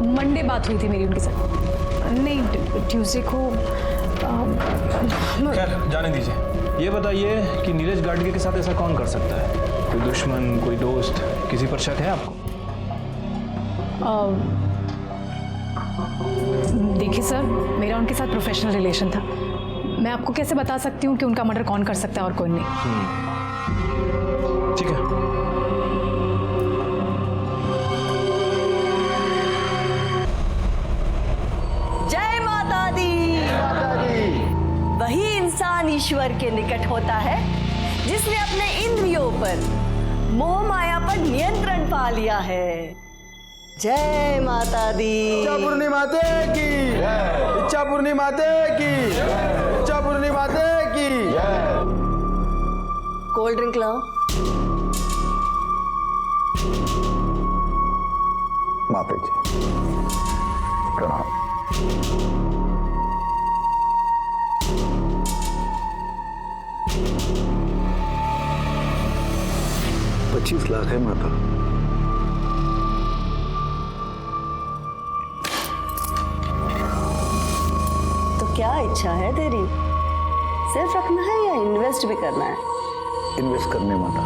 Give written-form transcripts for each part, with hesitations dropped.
Monday बात हुई थी मेरी उनके साथ। नहीं, ट्यूसडे को। खैर जाने दीजिए। ये बताइए कि नीरज गाडगे के साथ ऐसा कौन कर सकता है? कोई दुश्मन, कोई दोस्त, किसी पर शक है आपको? देखिए सर, मेरा उनके साथ प्रोफेशनल रिलेशन था। मैं आपको कैसे बता सकती हूँ कि उनका मर्डर कौन कर सकता है और कौन नहीं। ठीक है। जय माता दी। वही इंसान ईश्वर के निकट होता है जिसने अपने इंद्रियों पर, मोह माया पर नियंत्रण पा लिया है। जय माता दी। इच्छापुरनी माते की, इच्छापुरनी माते की, इच्छापुरनी माते की। कोल्ड ड्रिंक लाओ। माते जी प्रणाम। 25 लाख है माता। तो क्या इच्छा है तेरी? सिर्फ रखना है या इन्वेस्ट भी करना है? इन्वेस्ट करने माता।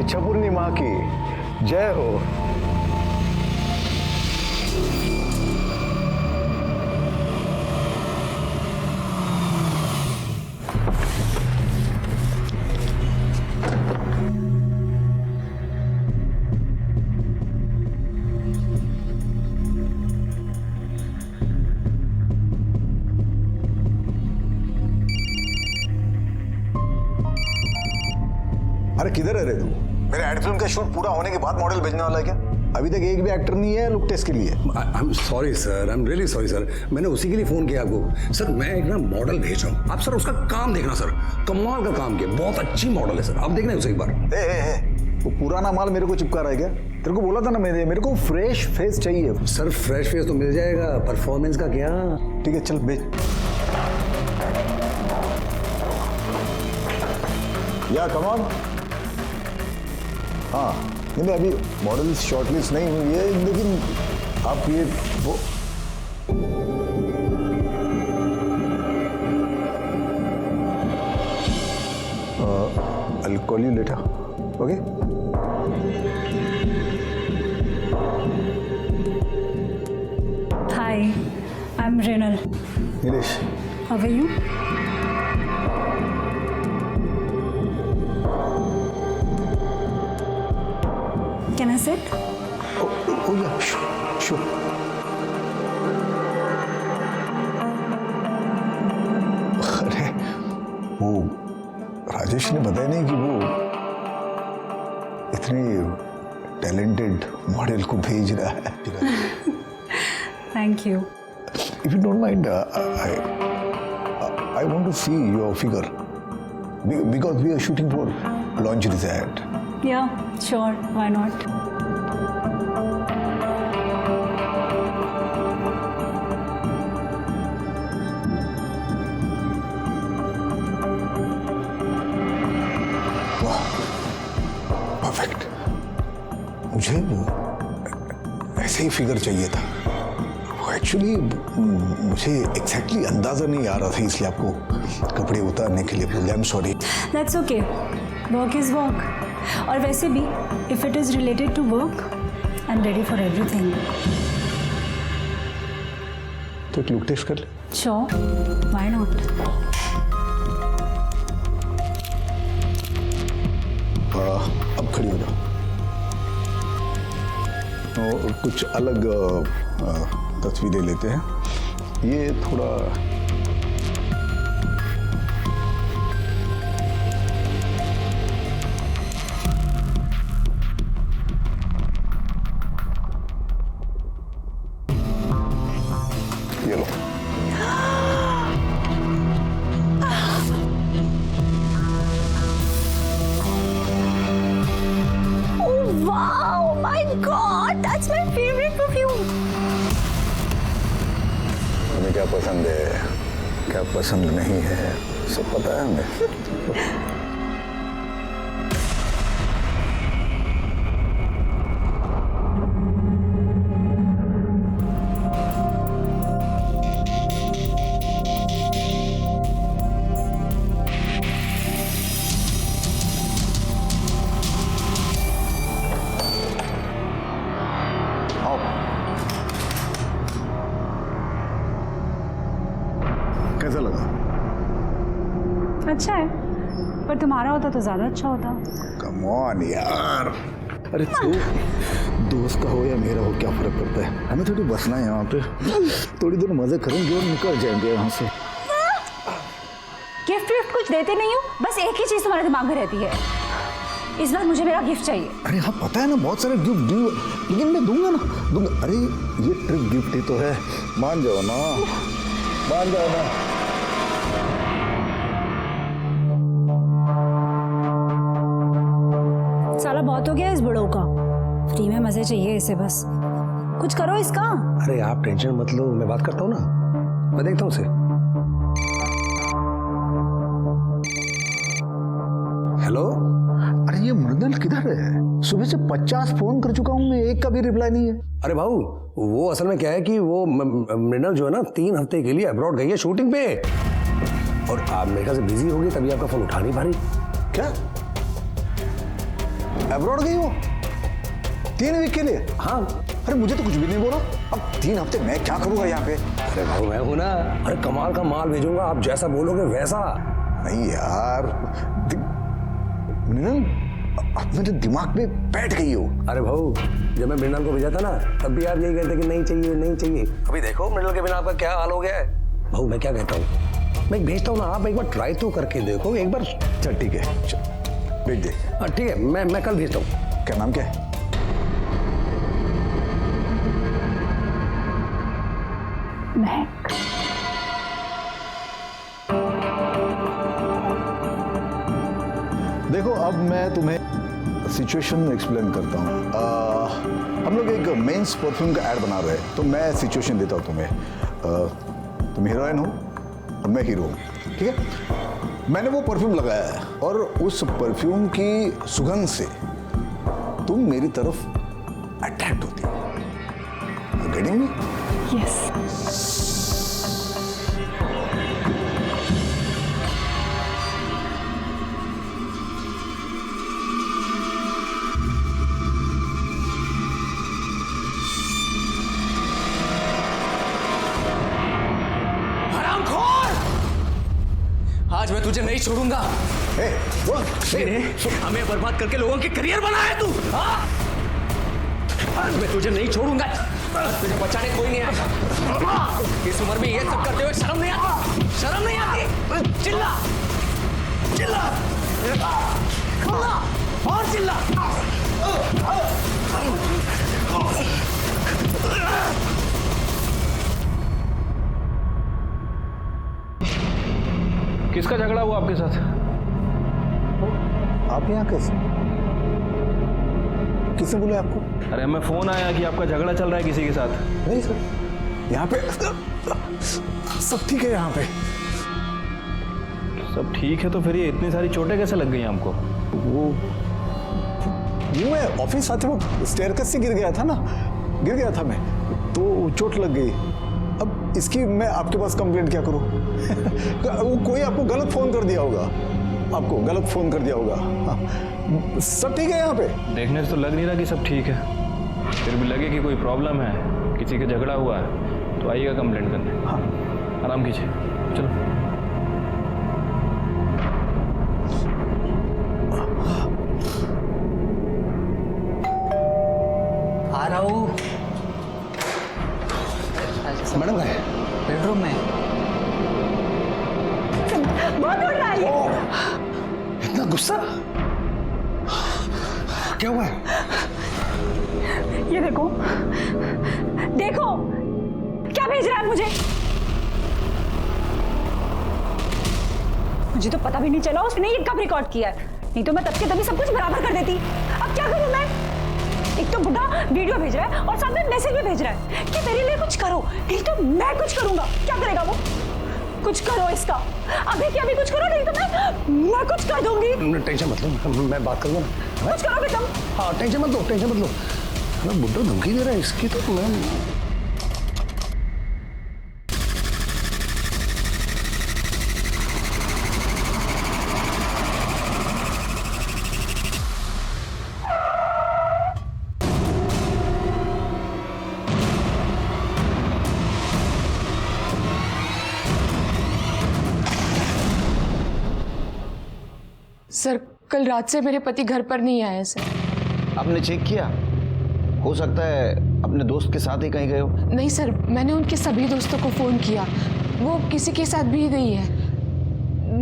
इच्छापुरनी माँ की जय हो। अरे किधर है रे तू? मेरे एड फिल्म का शूट पूरा होने के बाद मॉडल भेजने वाला है क्या? अभी तक एक भी एक्टर नहीं है लुक टेस्ट के लिए। I am sorry sir, I am really sorry sir. मैंने उसी के लिए फोन किया आपको। सर मैं एक ना मॉडल भेज रहा हूँ, आप सर उसका काम देखना सर। कमाल का काम किया, बहुत अच्छी मॉडल है सर, आप देखना उसे एक बार। वो पुराना माल मेरे को चिपका रहा है क्या? तेरे को बोला था ना मेरे को फ्रेश फेस चाहिए। सर फ्रेश फेस तो मिल जाएगा, परफॉर्मेंस का क्या? ठीक है चल भेज। या कम ऑन। हाँ नहीं अभी मॉडल शॉर्टलिस्ट नहीं हुई है, लेकिन आप ये वो I'll call you later. Okay? Hi, I'm Renal. Nilesh. How are you? Can I sit? Oh yeah, sure. अरे वो राजेश ने बताया नहीं कि वो इतने टैलेंटेड मॉडल को भेज रहा है। Thank you. If you don't mind, I want to see your figure because we are shooting for lingerie's ad. Yeah, sure. Why not? वाह, परफेक्ट। मुझे ऐसे ही फिगर चाहिए था। एक्चुअली मुझे एग्जैक्टली अंदाजा नहीं आ रहा था, इसलिए आपको कपड़े उतारने के लिए बोला। I am sorry. That's okay. Work is work. और वैसे भी, if it is related to work, I'm ready for everything. तो एक लुक टेस्ट कर ले। Sure. Why not? अब खड़ी हो जाओ। तो कुछ अलग तस्वीरें लेते हैं। ये थोड़ा ये लो। Oh wow, my God, that's my favorite perfume. तुम्हें क्या पसंद है, क्या पसंद नहीं है, सब पता है हमें। अच्छा है, पर तुम्हारा होता तो ज़्यादा अच्छा होता। कम ऑन यार, अरे तू दोस्त का हो या मेरा हो क्या फर्क पड़ता है, हमें थोड़ी बसना है यहाँ पे, थोड़ी देर मजे करेंगे और निकल जाएंगे यहाँ से। गिफ्ट विफ्ट कुछ देते नहीं हो, बस एक ही चीज़ तुम्हारे दिमाग में रहती है, इस बार मुझे मेरा गिफ्ट चाहिए। अरे हाँ पता है ना, बहुत सारे गिफ्ट गिफ्ट, लेकिन मैं दूंगा ना, दूंगा। अरे ये ट्रिप गिफ्ट ही तो है, मान जाओ ना, मान जाओ ना। साला बहुत हो गया इस बड़ों का, फ्री में मजे चाहिए इसे, बस कुछ करो इसका। अरे आप टेंशन मत लो, मैं बात करता हूँ ना, मैं देखता हूँ उसे। हेलो, अरे ये मृदल किधर है? सुबह से 50 फोन कर चुका हूँ मैं, एक का भी रिप्लाई नहीं है। अरे भाऊ वो असल में क्या है कि वो मृणाल जो है ना 3 हफ्ते के लिए अब्रॉड गई है शूटिंग पे, और आप मेरे ख्याल से बिजी होगी तभी आपका फोन उठा नहीं पा रही। क्या अब्रॉड गई हो 3 वीक के लिए? हाँ। अरे मुझे तो कुछ भी नहीं बोला, अब 3 हफ्ते मैं क्या करूंगा यहाँ पे? अरे भाऊ मैं हूं ना, अरे कमाल का माल भेजूंगा, आप जैसा बोलोगे वैसा। नहीं यार, मृणाल अब मेरे दिमाग में बैठ गई हो। अरे भाऊ जब मैं मृणाल को भेजा था ना, तब भी आप यही कहते कि नहीं चाहिए नहीं चाहिए। अभी देखो मृणाल के बिना आपका क्या हाल हो गया है। भाऊ मैं क्या कहता हूँ, मैं भेजता हूँ ना, आप एक बार ट्राई तो करके देखो एक बार। चल ठीक है, चल भेज दे। हाँ ठीक है, मैं कल भेजता हूँ। क्या नाम क्या है? महक। देखो अब मैं तुम्हें सिचुएशन एक्सप्लेन करता हूँ। हम लोग एक मेंस परफ्यूम का ऐड बना रहे हैं, तो मैं सिचुएशन देता हूँ तुम्हें। तुम हीरोइन हो और मैं हीरो हूँ, ठीक है? मैंने वो परफ्यूम लगाया है और उस परफ्यूम की सुगंध से तुम मेरी तरफ अट्रैक्ट होती हो। Getting me? यस। आज मैं तुझे नहीं छोड़ूंगा। हमें बर्बाद करके लोगों के करियर बनाया है तू। आज मैं तुझे नहीं छोड़ूंगा, तुझे बचाने कोई नहीं आएगा। इस उम्र में ये सब करते हुए शर्म नहीं आती? शर्म नहीं आती? चिल्ला चिल्ला और चिल्ला। किसका झगड़ा हुआ आपके साथ? आप यहाँ कैसे? किसने बोला आपको? अरे हमें फोन आया कि आपका झगड़ा चल रहा है किसी के साथ। नहीं सर, यहाँ पे सब ठीक है। यहाँ पे सब ठीक है तो फिर ये इतनी सारी चोटें कैसे लग गई हमको? वो मैं ऑफिस आते वक्त स्टेयरकेस से गिर गया था मैं, तो चोट लग गई। अब इसकी मैं आपके पास कंप्लेंट क्या करूं? कोई आपको गलत फोन कर दिया होगा, हाँ। सब ठीक है यहाँ पे? देखने से तो लग नहीं रहा कि सब ठीक है, फिर भी लगे कि कोई प्रॉब्लम है, किसी का झगड़ा हुआ है तो आइएगा कंप्लेंट करने। हाँ आराम कीजिए, चलो। आ रहा हूँ। मैडम है बेडरूम में। बहुत उड़ रहा है ये। इतना गुस्सा क्या हुआ है? ये देखो देखो क्या भेज रहा है मुझे। मुझे तो पता भी नहीं चला उसने ये कब रिकॉर्ड किया है, नहीं तो मैं तब के तभी सब कुछ बराबर कर देती। अब क्या करूं मैं? एक तो बुढ़ा वीडियो भेज रहा है और साथ में मैसेज भी भेज रहा है कि मेरे लिए कुछ करो, नहीं तो मैं कुछ करूंगा। क्या करेगा वो? कुछ करो इसका, अभी के अभी कुछ करो, नहीं तो मैं कुछ कर दूंगी। टेंशन मत लो, मैं बात करूंगा ना। कुछ करो बेटा। हाँ टेंशन मत लो। मैं बुड्ढा धमकी दे रहा है इसकी, तो मैं सर कल रात से मेरे पति घर पर नहीं आए सर। आपने चेक किया? हो सकता है अपने दोस्त के साथ ही कहीं गए हो। नहीं सर, मैंने उनके सभी दोस्तों को फ़ोन किया, वो किसी के साथ भी नहीं है।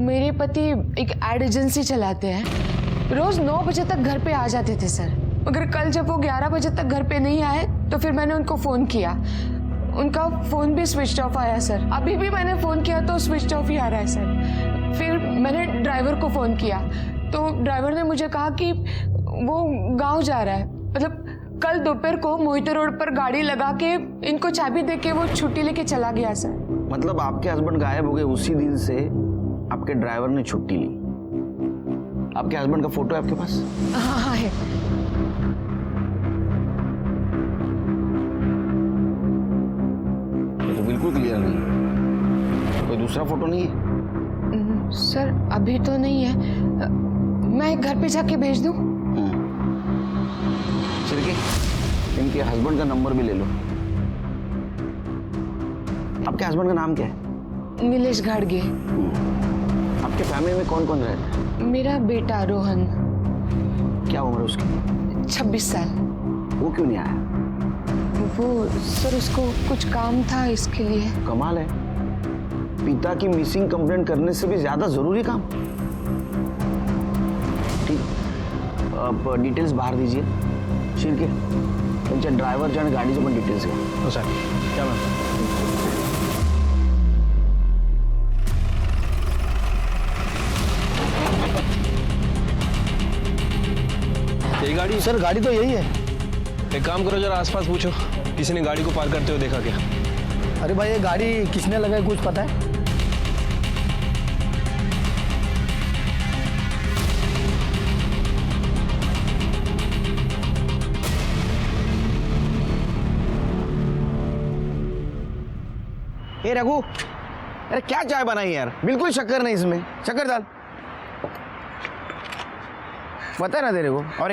मेरे पति एक एड एजेंसी चलाते हैं, रोज़ 9 बजे तक घर पे आ जाते थे सर। मगर कल जब वो 11 बजे तक घर पे नहीं आए तो फिर मैंने उनको फ़ोन किया, उनका फ़ोन भी स्विच ऑफ आया सर। अभी भी मैंने फ़ोन किया तो स्विच ऑफ ही आ रहा है सर। फिर मैंने ड्राइवर को फ़ोन किया तो ड्राइवर ने मुझे कहा कि वो गांव जा रहा है। मतलब कल दोपहर को मोहिते रोड पर गाड़ी लगा के इनको चाबी दे के वो छुट्टी लेके चला गया सर। मतलब आपके हस्बैंड गायब हो गए उसी दिन से आपके ड्राइवर ने छुट्टी ली। आपके हस्बैंड का फोटो है आपके पास? हाँ हाँ है। ये तो बिल्कुल क्लियर नहीं। कोई दूसरा फोटो नहीं है? सर अभी तो नहीं है, मैं घर पे जाके भेज दूं? सिरके, इनके हस्बैंड का नंबर भी ले लो। आपके हस्बैंड का नाम क्या है? नीलेश घाड़गे। आपके फैमिली में कौन कौन रहता है? मेरा बेटा रोहन। क्या उम्र है उसकी? 26 साल। वो क्यों नहीं आया? वो सर उसको कुछ काम था इसके लिए। कमाल है, पिता की मिसिंग कंप्लेंट करने से भी ज्यादा जरूरी काम। ठीक, अब डिटेल्स बाहर दीजिए। शिरके, त्यांच्या ड्रायव्हरच्या आणि गाडीचे पण डिटेल्स घ्या। हो सर, क्या मैम? यही गाड़ी? सर गाड़ी तो यही है। एक काम करो, जरा आसपास पूछो, किसी ने गाड़ी को पार करते हुए देखा क्या? अरे भाई, ये गाड़ी किसने लगाई कुछ पता है? ए रघु, अरे क्या चाय बनाई यार, बिल्कुल शक्कर नहीं इसमें, शक्कर डाल। पता है ना तेरे को? और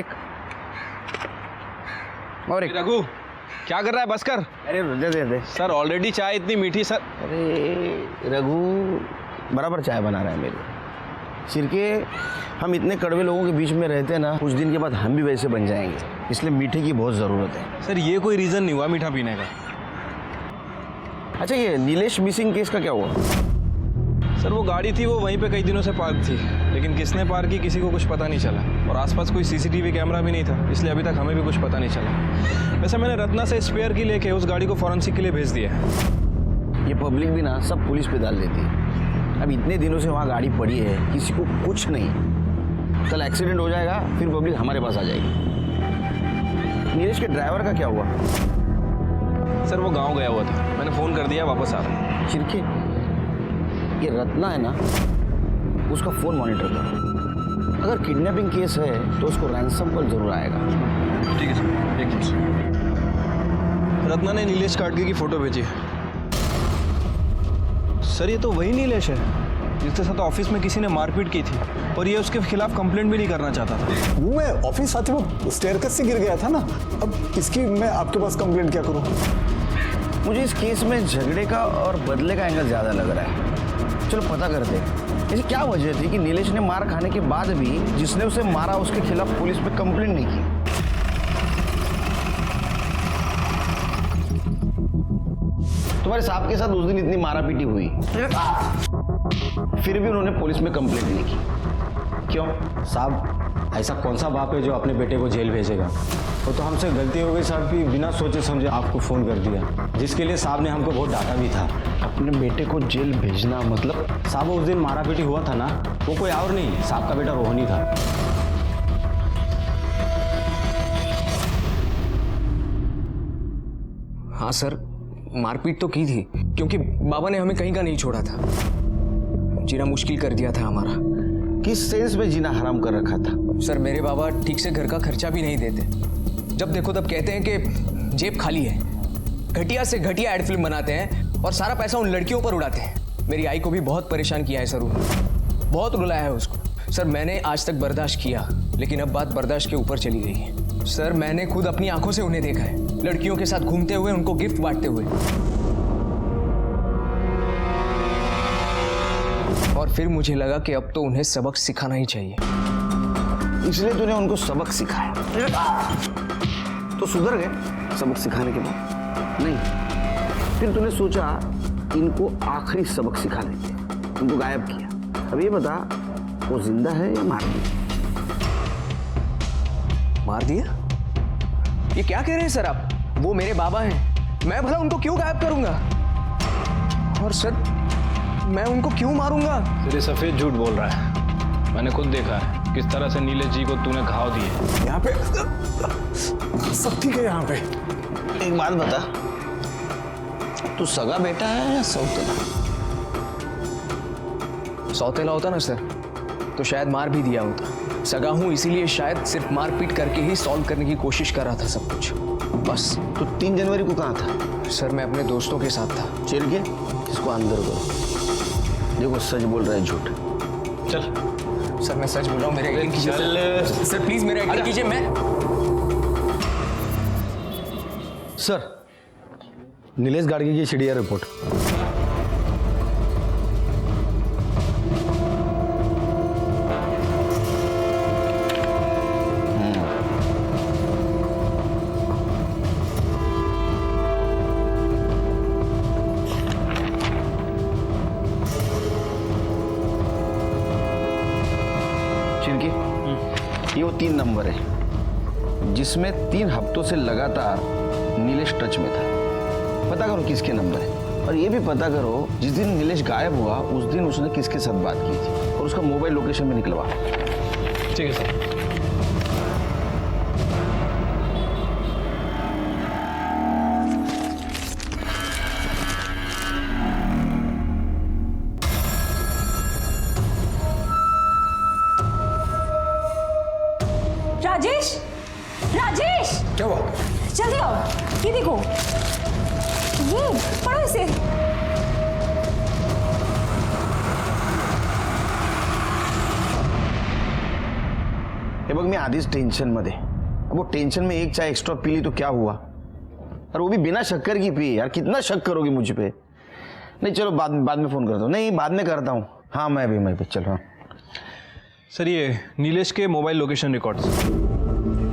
एक रघु, क्या कर रहा है? बस कर। अरे दे सर, ऑलरेडी चाय इतनी मीठी सर। अरे रघु बराबर चाय बना रहा है मेरे। सिरके, हम इतने कड़वे लोगों के बीच में रहते हैं ना, कुछ दिन के बाद हम भी वैसे बन जाएंगे, इसलिए मीठे की बहुत ज़रूरत है। सर, ये कोई रीज़न नहीं हुआ मीठा पीने का। अच्छा, ये नीलेश मिसिंग केस का क्या हुआ? सर, वो गाड़ी थी, वो वहीं पे कई दिनों से पार्क थी, लेकिन किसने पार्क की किसी को कुछ पता नहीं चला, और आसपास कोई सीसीटीवी कैमरा भी नहीं था, इसलिए अभी तक हमें भी कुछ पता नहीं चला। वैसे मैंने रत्ना से स्पेयर की लेके उस गाड़ी को फॉरेंसिक के लिए भेज दिया है। ये पब्लिक भी ना सब पुलिस पे डाल देती है। अब इतने दिनों से वहाँ गाड़ी पड़ी है, किसी को कुछ नहीं, कल एक्सीडेंट हो जाएगा, फिर पब्लिक हमारे पास आ जाएगी। नीलेश के ड्राइवर का क्या हुआ? सर, वो गाँव गया हुआ था, मैंने फ़ोन कर दिया, वापस आ रहा है। चिरके, ये रत्ना है ना, उसका फ़ोन मॉनिटर करो। अगर किडनैपिंग केस है तो उसको रैंसम कॉल जरूर आएगा। ठीक है सर, एक मिनट। रत्ना ने नीलेश घाड़गे की फ़ोटो भेजी है। सर, ये तो वही नीलेश है जिसके साथ ऑफिस में किसी ने मारपीट की थी, और ये उसके खिलाफ कंप्लेंट भी नहीं करना चाहता था। वो मैं ऑफिस आते वक्त स्टेयरकेस से गिर गया था ना, अब इसकी मैं आपके पास कंप्लेंट क्या करूं? मुझे इस केस में झगड़े का और बदले का एंगल ज़्यादा लग रहा है। चलो पता करते हैं, ऐसी क्या वजह थी कि नीलेश ने मार खाने के बाद भी जिसने उसे मारा उसके खिलाफ पुलिस पे कंप्लेंट नहीं की? तुम्हारे साहब के साथ उस दिन इतनी मारापीटी हुई, फिर भी उन्होंने पुलिस में कंप्लेंट नहीं की, क्यों? साहब, ऐसा कौन सा बाप है जो अपने बेटे को जेल भेजेगा? वो तो हमसे गलती हो गई साहब की बिना सोचे समझे आपको फ़ोन कर दिया, जिसके लिए साहब ने हमको बहुत डांटा भी था। अपने बेटे को जेल भेजना मतलब? साहब, उस दिन मारापीटी हुआ था ना, वो कोई और नहीं, साहब का बेटा रोहन ही था। हाँ सर, मारपीट तो की थी, क्योंकि बाबा ने हमें कहीं का नहीं छोड़ा था, जीना मुश्किल कर दिया था हमारा। किस सेंस में जीना हराम कर रखा था? सर, मेरे बाबा ठीक से घर का खर्चा भी नहीं देते, जब देखो तब कहते हैं कि जेब खाली है, घटिया से घटिया एड फिल्म बनाते हैं और सारा पैसा उन लड़कियों पर उड़ाते हैं। मेरी आई को भी बहुत परेशान किया है सर, बहुत रुलाया है उसको। सर, मैंने आज तक बर्दाश्त किया, लेकिन अब बात बर्दाश्त के ऊपर चली गई है। सर, मैंने खुद अपनी आंखों से उन्हें देखा है, लड़कियों के साथ घूमते हुए, उनको गिफ्ट बांटते हुए, और फिर मुझे लगा कि अब तो उन्हें सबक सिखाना ही चाहिए। इसलिए तूने उनको सबक सिखाया। तो सुधर गए सबक सिखाने के बाद? नहीं, फिर तूने सोचा इनको आखिरी सबक सिखा देते, उनको गायब किया। अब ये बता, वो जिंदा है या मार दिया? मार दिया? ये क्या कह रहे हैं सर आप? वो मेरे बाबा हैं, मैं भला उनको क्यों गायब करूंगा? और सर मैं उनको क्यों मारूंगा? तेरे सफेद झूठ बोल रहा है। मैंने खुद देखा है किस तरह से नीलेश जी को तूने घाव दिए। यहाँ पे सब ठीक है यहाँ पे। एक बात बता, तू सगा बेटा है या सौतेला? सौतेला होता ना सर तो शायद मार भी दिया होता। सगा हूं इसीलिए शायद सिर्फ मार पीट करके ही सॉल्व करने की कोशिश कर रहा था सब कुछ, बस। तो 3 जनवरी को कहाँ था? सर मैं अपने दोस्तों के साथ था। चिर के इसको अंदर करो। देखो सच बोल रहा है झूठ। चल सर मैं सच बोल रहा हूँ, मेरे एक्टिंग कीजिए सर प्लीज, मेरे एक्टिंग कीजिए। मैं सर, नीलेश गाड़गी की सीडीआर रिपोर्ट। ये वो 3 नंबर है जिसमें 3 हफ्तों से लगातार नीलेश टच में था। पता करो किसके नंबर है, और ये भी पता करो जिस दिन नीलेश गायब हुआ उस दिन उसने किसके साथ बात की थी, और उसका मोबाइल लोकेशन भी निकलवा। ठीक है सर। राजेश, राजेश, क्या हुआ? जल्दी आओ, ये देखो, ये पढ़ो इसे। हे बघ, मी आधीच टेन्शनमध्ये। अब वो टेंशन में एक चाय एक्स्ट्रा पी ली तो क्या हुआ, और वो भी बिना शक्कर की पी। यार कितना शक करोगी मुझ पे? नहीं चलो बाद में फोन करता हूँ। नहीं बाद में करता हूँ। हाँ मैं भी चल रहा हूँ। सर ये नीलेश के मोबाइल लोकेशन रिकॉर्ड्स,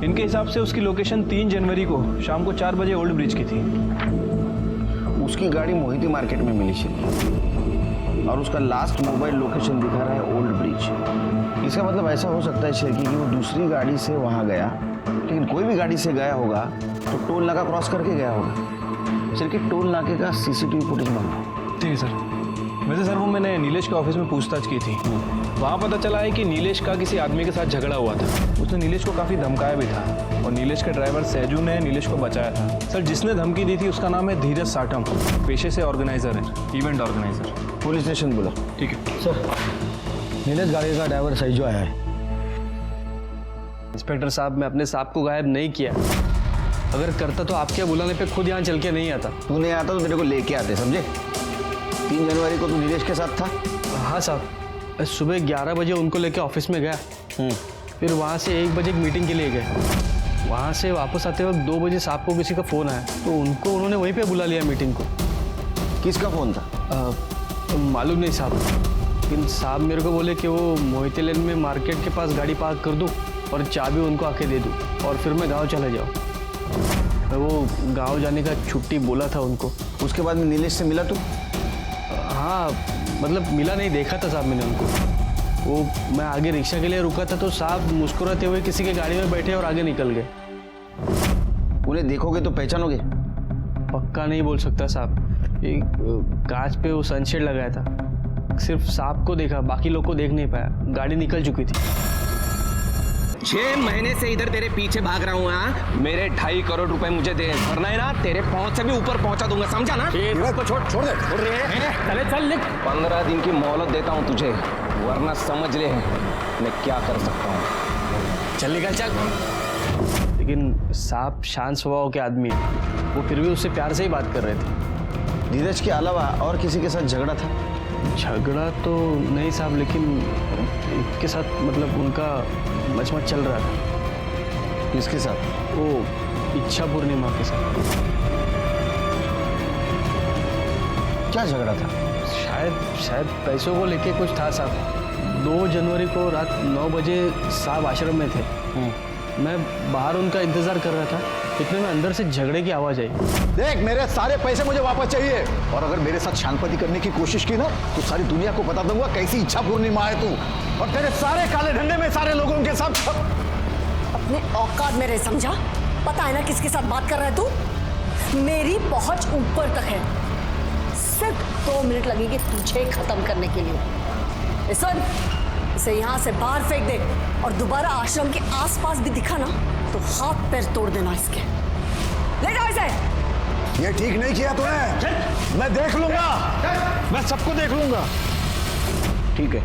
इनके हिसाब से उसकी लोकेशन 3 जनवरी को शाम को 4 बजे ओल्ड ब्रिज की थी। उसकी गाड़ी मोहिती मार्केट में मिली थी और उसका लास्ट मोबाइल लोकेशन दिखा रहा है ओल्ड ब्रिज। इसका मतलब ऐसा हो सकता है शेरकी कि वो दूसरी गाड़ी से वहाँ गया, लेकिन कोई भी गाड़ी से गया होगा तो टोल नाका क्रॉस करके गया होगा। शेरकी टोल नाके का सीसीटीवी फुटेज मांगा। ठीक है सर। वैसे सर वो मैंने नीलेश के ऑफिस में पूछताछ की थी, वहाँ पता चला है कि नीलेश का किसी आदमी के साथ झगड़ा हुआ था। उसने नीलेश को काफ़ी धमकाया भी था और नीलेश के ड्राइवर सैजू ने नीलेश को बचाया था। सर जिसने धमकी दी थी उसका नाम है धीरज साठम, पेशे से ऑर्गेनाइजर है, इवेंट ऑर्गेनाइजर। पुलिस स्टेशन बोला। ठीक है सर, नीलेश गाड़ी का ड्राइवर सैजू आया है। इंस्पेक्टर साहब, मैं अपने साहब को गायब नहीं किया। अगर करता तो आपके बुलाने पे खुद यहाँ चल के नहीं आता। तू नहीं आता तो तेरे को लेके आते, समझे? 3 जनवरी को तू नीलेश के साथ था? हाँ साहब, सुबह 11 बजे उनको लेके ऑफिस में गया, फिर वहाँ से 1 बजे एक मीटिंग के लिए गए। वहाँ से वापस आते वक्त 2 बजे साहब को किसी का फ़ोन आया तो उन्होंने वहीं पे बुला लिया मीटिंग को। किसका फ़ोन था? मालूम नहीं साहब, लेकिन साहब मेरे को बोले कि वो मोहिती लेन में मार्केट के पास गाड़ी पार्क कर दूँ और चाबी उनको आके दे दूँ और फिर मैं गाँव चले जाऊँ। वो गाँव जाने का छुट्टी बोला था उनको। उसके बाद में नीलेश से मिला तू? हाँ मतलब मिला नहीं, देखा था साहब मैंने उनको। वो मैं आगे रिक्शा के लिए रुका था तो साहब मुस्कुराते हुए किसी के गाड़ी में बैठे और आगे निकल गए। उन्हें देखोगे तो पहचानोगे? पक्का नहीं बोल सकता साहब, एक कांच पे वो सनशेड लगाया था, सिर्फ साहब को देखा, बाकी लोग को देख नहीं पाया। गाड़ी निकल चुकी थी। 6 महीने से इधर तेरे पीछे भाग रहा हूँ। हाँ मेरे 2.5 करोड़ रुपए मुझे दे, वरना है ना तेरे पहुंच से भी ऊपर पहुंचा दूंगा, समझा ना? छोड़ दे। चले चल निक। 15 दिन की मोहलत देता हूँ तुझे, वरना समझ ले मैं क्या कर सकता हूँ। चल निकल चल। लेकिन साहब शांत स्वभाव के आदमी है, वो फिर भी उससे प्यार से ही बात कर रहे थे। धीरज के अलावा और किसी के साथ झगड़ा था? झगड़ा तो नहीं साहब, लेकिन इसके साथ मतलब उनका मचमच चल रहा था। किसके साथ? वो इच्छा पूर्णिमा के साथ। क्या झगड़ा था? शायद पैसों को लेके कुछ था साहब। 2 जनवरी को रात 9 बजे साहब आश्रम में थे। मैं बाहर उनका इंतजार कर रहा था, इतने में अंदर से झगड़े की आवाज़ आई। देख, मेरे सारे पैसे मुझे वापस चाहिए, और अगर मेरे साथ शांति करने की कोशिश की ना तो सारी दुनिया को बता दूंगा कैसी इच्छा पूर्णिमा है तू, और तेरे सारे काले धंधे में सारे लोगों के साथ। अपने औकात में रह, समझा? पता है ना किसके साथ बात कर रहा है तू? मेरी पहुंच ऊपर तक है, सिर्फ 2 मिनट लगेंगे तुझे खत्म करने के लिए। सुन, इसे यहाँ से बाहर फेंक दे, और दोबारा आश्रम के आसपास भी दिखा ना तो हाथ पैर तोड़ देना इसके। ले जाओ इसे। ये ठीक नहीं किया तूने, मैं देख लूंगा, मैं सबको देख लूंगा। ठीक है,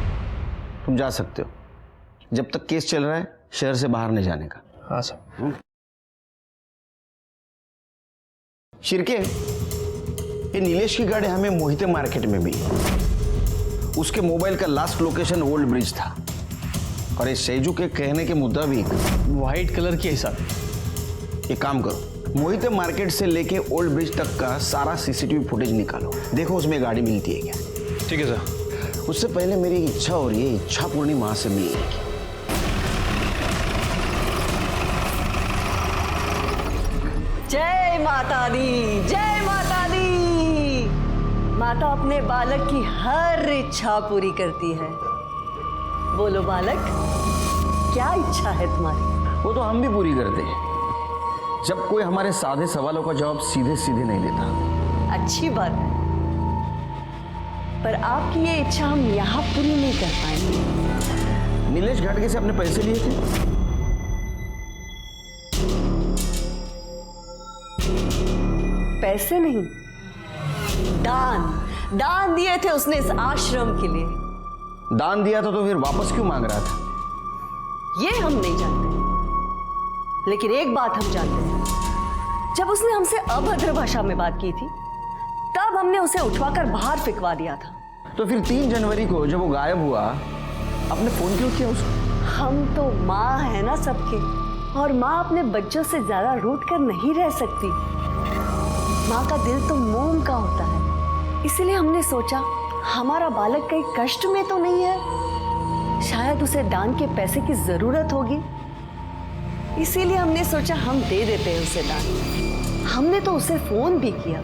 तुम जा सकते हो, जब तक केस चल रहा है शहर से बाहर नहीं जाने का। हाँ सर। शिरके, ये नीलेश की गाड़ी हमें मोहिते मार्केट में मिली। उसके मोबाइल का लास्ट लोकेशन ओल्ड ब्रिज था, और इस सेजू के कहने के मुताबिक वाइट कलर की है सर। एक काम करो, मोहिते मार्केट से लेके ओल्ड ब्रिज तक का सारा सीसीटीवी फुटेज निकालो, देखो उसमें गाड़ी मिलती है क्या। ठीक है सर। उससे पहले मेरी इच्छा हो रही है इच्छा पूर्णिमा से मिलने की। जय माता दी, जय माता दी। माता अपने बालक की हर इच्छा पूरी करती है। बोलो बालक, क्या इच्छा है तुम्हारी? वो तो हम भी पूरी करते हैं, जब कोई हमारे सादे सवालों का जवाब सीधे सीधे नहीं देता। अच्छी बात है, पर आपकी ये इच्छा हम यहाँ पूरी नहीं कर पाएंगे। नीलेश घाटगे से अपने पैसे लिए थे? पैसे नहीं, दान दिए थे उसने इस आश्रम के लिए। दान दिया था तो फिर वापस क्यों मांग रहा था? ये हम नहीं जानते, लेकिन एक बात हम जानते हैं, जब उसने हमसे अभद्र भाषा में बात की थी तब हमने उसे उठवाकर बाहर फिकवा दिया था। तो फिर 3 जनवरी को जब वो गायब हुआ, आपने फोन क्यों किया उसको? हम तो माँ है ना सबके, और माँ अपने बच्चों से ज्यादा रूठ कर नहीं रह सकती। माँ का दिल तो मोम का होता है, इसीलिए हमने सोचा हमारा बालक कहीं कष्ट में तो नहीं है, शायद उसे दान के पैसे की जरूरत होगी, इसीलिए हमने सोचा हम दे देते हैं उसे दान। हमने तो उसे फोन भी किया,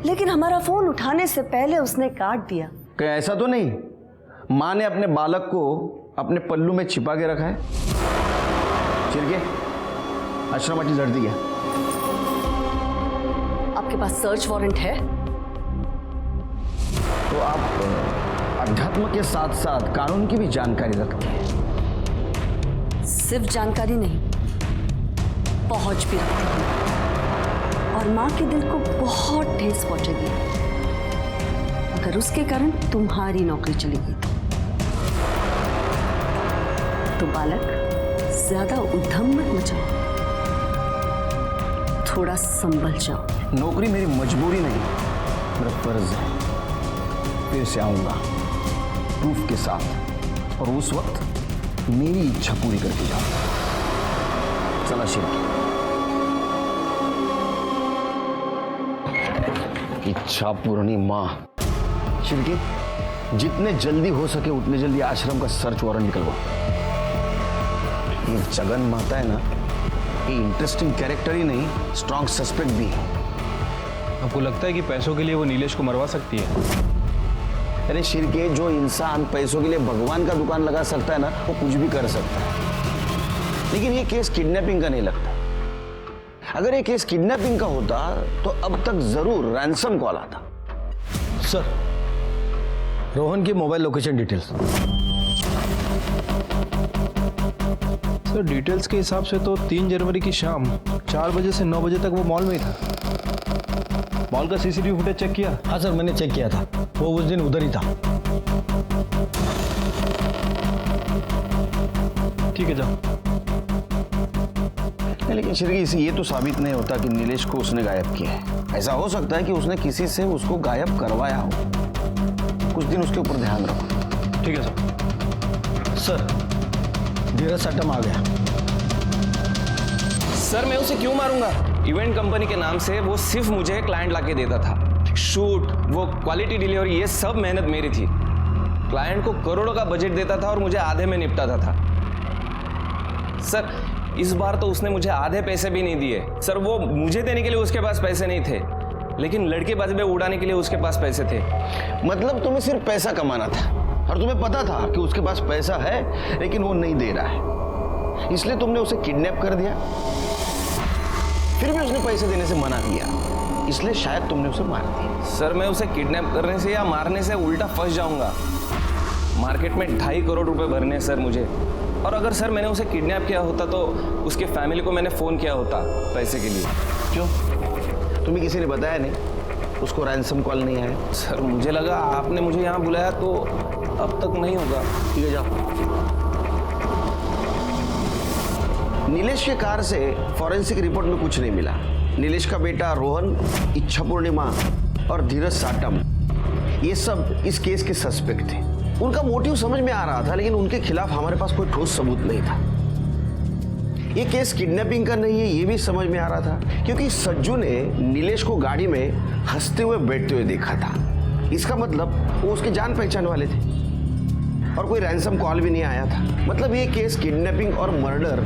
लेकिन हमारा फोन उठाने से पहले उसने काट दिया। कहीं ऐसा तो नहीं माँ ने अपने बालक को अपने पल्लू में छिपा के रखा है? चिरके, आश्रमाची जड़ दिया। आपके पास सर्च वारंट है? तो आप अध्यात्म के साथ साथ कानून की भी जानकारी रखते हैं? सिर्फ जानकारी नहीं, पहुंच भी रखते हैं, और माँ के दिल को बहुत ठेस पहुंचेगी अगर उसके कारण तुम्हारी नौकरी चली गई तो बालक, ज्यादा उद्यम मत मचाओ, थोड़ा संभल जाओ। नौकरी मेरी मजबूरी नहीं, मेरा फर्ज है। फिर से आऊंगा प्रूफ के साथ, और उस वक्त मेरी इच्छा पूरी करके जाऊंगा। चला शिरके, इच्छा पूर्णिमा। शिरके, जितने जल्दी हो सके उतने जल्दी आश्रम का सर्च वारंट निकलवाओ। ये जगन माता है ना, ये इंटरेस्टिंग कैरेक्टर ही नहीं, स्ट्रॉन्ग सस्पेक्ट भी है। आपको लगता है कि पैसों के लिए वो नीलेश को मरवा सकती है? अरे शिरके, जो इंसान पैसों के लिए भगवान का दुकान लगा सकता है ना, वो कुछ भी कर सकता है। लेकिन ये केस किडनैपिंग का नहीं लगता। अगर ये केस किडनैपिंग का होता तो अब तक जरूर रैंसम कॉल आता। सर, रोहन की mobile location details. Sir, details के हिसाब से तो 3 जनवरी की शाम 4 बजे से 9 बजे तक वो मॉल में ही था। मॉल का सीसीटीवी फुटेज चेक किया? हाँ सर, मैंने चेक किया था, वो उस दिन उधर ही था। ठीक है, जाओ। लेकिन शिरके, इसे ये तो साबित नहीं होता कि नीलेश को उसने गायब किया है। ऐसा हो सकता है कि उसने किसी से उसको गायब करवाया हो। कुछ दिन उसके ऊपर ध्यान रखो। ठीक है सर। सर, धीरज सट्टम आ गया। सर, मैं उसे क्यों मारूंगा? इवेंट कंपनी के नाम से वो सिर्फ मुझे क्लाइंट लाके देता था। शूट, वो क्वालिटी डिलीवरी, ये सब मेहनत मेरी थी। क्लाइंट को करोड़ों का बजट देता था और मुझे आधे में निपटाता था। सर इस बार तो उसने मुझे आधे पैसे भी नहीं दिए। सर वो मुझे देने के लिए उसके पास पैसे नहीं थे, लेकिन लड़केबाजी में उड़ाने के लिए उसके पास पैसे थे। मतलब तुम्हें सिर्फ पैसा कमाना था और तुम्हें पता था कि उसके पास पैसा है लेकिन वो नहीं दे रहा है, इसलिए तुमने उसे किडनैप कर दिया। फिर भी उसने पैसे देने से मना किया, इसलिए शायद तुमने उसे मार दिया। सर मैं उसे किडनैप करने से या मारने से उल्टा फंस जाऊंगा। मार्केट में 2.5 करोड़ रुपए भरने हैं सर मुझे, और अगर सर मैंने उसे किडनैप किया होता तो उसके फैमिली को मैंने फ़ोन किया होता पैसे के लिए। क्यों? तुम्हें किसी ने बताया नहीं? उसको रैंसम कॉल नहीं आया? सर मुझे लगा आपने मुझे यहाँ बुलाया तो अब तक नहीं होगा। ठीक है, जाओ। नीलेश के कार से फॉरेंसिक रिपोर्ट में कुछ नहीं मिला। नीलेश का बेटा रोहन, इच्छा पूर्णिमा और धीरज साटम, ये सब इस केस के सस्पेक्ट थे। उनका मोटिव समझ में आ रहा था, लेकिन उनके खिलाफ हमारे पास कोई ठोस सबूत नहीं था। ये केस किडनैपिंग का नहीं है, ये भी समझ में आ रहा था, क्योंकि सज्जू ने नीलेश को गाड़ी में हंसते हुए बैठते हुए देखा था। इसका मतलब वो उसके जान पहचान वाले थे और कोई रैंसम कॉल भी नहीं आया था। मतलब ये केस किडनैपिंग और मर्डर,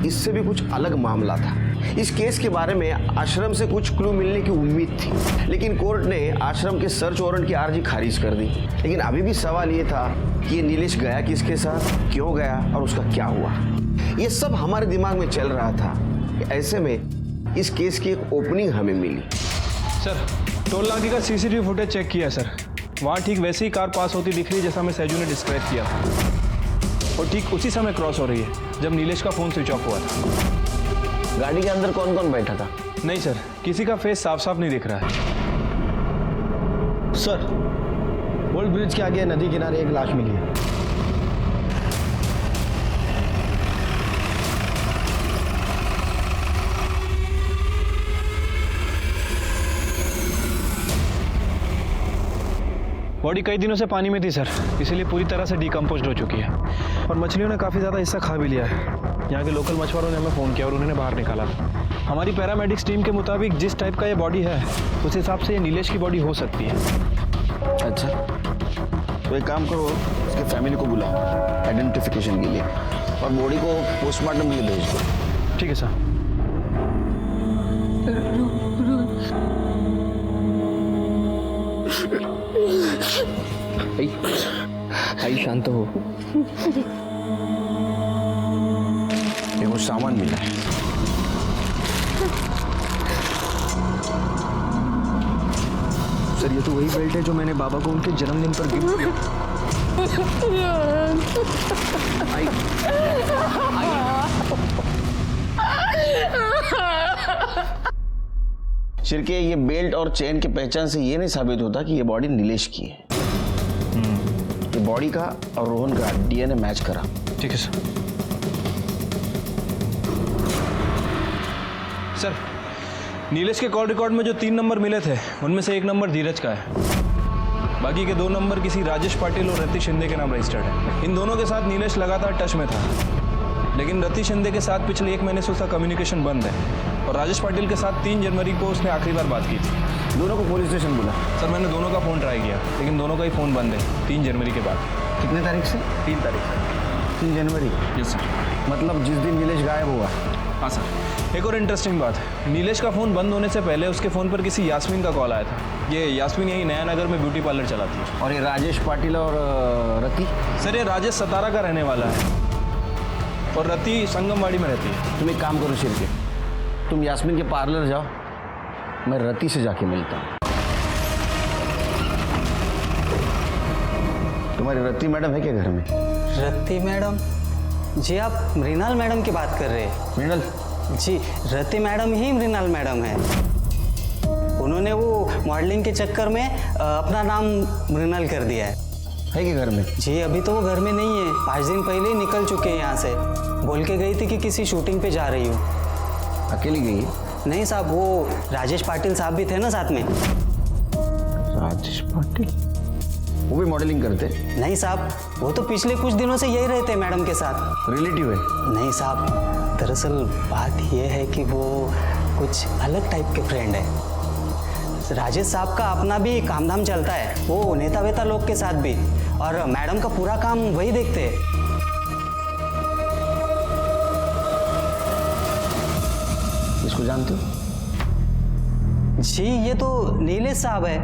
इससे भी कुछ अलग मामला था। इस केस के बारे में आश्रम से कुछ क्लू मिलने की उम्मीद थी, लेकिन कोर्ट ने आश्रम के सर्च वारंट की अर्जी खारिज कर दी। लेकिन अभी भी सवाल ये था कि ये नीलेश गया किसके साथ, क्यों गया और उसका क्या हुआ। ये सब हमारे दिमाग में चल रहा था। ऐसे में इस केस की एक ओपनिंग हमें मिली। सर टोल नाके का सीसीटीवी फुटेज चेक किया सर, वहाँ ठीक वैसे ही कार पास होती दिख रही है जैसा हमें सैजू ने डिस्क्राइब किया था, और ठीक उसी समय क्रॉस हो रही है जब नीलेश का फ़ोन स्विच ऑफ हुआ था। गाड़ी के अंदर कौन कौन बैठा था? नहीं सर, किसी का फेस साफ साफ नहीं दिख रहा है। सर ओल्ड ब्रिज के आगे नदी किनारे एक लाश मिली है। बॉडी कई दिनों से पानी में थी सर, इसीलिए पूरी तरह से डिकम्पोज्ड हो चुकी है, और मछलियों ने काफ़ी ज़्यादा हिस्सा खा भी लिया है। यहाँ के लोकल मछुआरों ने हमें फ़ोन किया और उन्होंने बाहर निकाला। हमारी पैरामेडिक्स टीम के मुताबिक जिस टाइप का ये बॉडी है उस हिसाब से ये नीलेश की बॉडी हो सकती है। अच्छा, तो एक काम करो, उसके फैमिली को बुलाओ आइडेंटिफिकेशन के लिए, और बॉडी को पोस्टमार्टम के लिए भेज दो। ठीक है सर। आई शांत हो। ये कुछ सामान मिला है। सर ये तो वही बेल्ट है जो मैंने बाबा को उनके जन्मदिन पर गिफ्ट किया। शिरके, ये बेल्ट और चेन की पहचान से ये नहीं साबित होता कि ये बॉडी नीलेश की है। ये बॉडी का और रोहन का डीएनए मैच करा। ठीक है सर। सर नीलेश के कॉल रिकॉर्ड में जो 3 नंबर मिले थे उनमें से 1 नंबर धीरज का है, बाकी के 2 नंबर किसी राजेश पाटिल और रति शिंदे के नाम रजिस्टर्ड है। इन दोनों के साथ नीलेश लगातार टच में था, लेकिन रति शिंदे के साथ पिछले 1 महीने से उसका कम्युनिकेशन बंद है, और राजेश पाटिल के साथ 3 जनवरी को उसने आखिरी बार बात की थी। दोनों को पुलिस स्टेशन बुला। सर मैंने दोनों का फ़ोन ट्राई किया, लेकिन दोनों का ही फ़ोन बंद है 3 जनवरी के बाद। कितने तारीख से? 3 तारीख से। 3 जनवरी? जी सर। मतलब जिस दिन नीलेश गायब हुआ? हाँ सर। एक और इंटरेस्टिंग बात, नीलेश का फ़ोन बंद होने से पहले उसके फ़ोन पर किसी यास्मीन का कॉल आया था। ये यास्मीन यही नया नगर में ब्यूटी पार्लर चलाती है। और ये राजेश पाटिल और रति? सर ये राजेश सतारा का रहने वाला है और रति संगमवाड़ी में रहती है। तुम एक काम करो शिरके, तुम यास्मीन के पार्लर जाओ, मैं रति से जाके मिलता हूँ। तुम्हारी रति मैडम है क्या घर में? रति मैडम? जी आप मृणाल मैडम की बात कर रहे हैं? मृणाल? जी रति मैडम ही मृणाल मैडम है। उन्होंने वो मॉडलिंग के चक्कर में अपना नाम मृणाल कर दिया है कि घर में? जी अभी तो वो घर में नहीं है, 5 दिन पहले ही निकल चुके हैं यहाँ से। बोल के गई थी कि किसी शूटिंग पे जा रही हूँ। अकेली गई है? नहीं साहब, वो राजेश पाटिल साहब भी थे ना साथ में। राजेश पाटिल? वो भी मॉडलिंग करते? नहीं साहब, वो तो पिछले कुछ दिनों से यही रहते हैं मैडम के साथ। रिलेटिव है? नहीं साहब, दरअसल बात यह है कि वो कुछ अलग टाइप के फ्रेंड है। राजेश साहब का अपना भी काम धाम चलता है, वो नेता वेता लोग के साथ भी, और मैडम का पूरा काम वही देखते हैं। इसको जानते हो? जी ये तो नीलेश साहब है।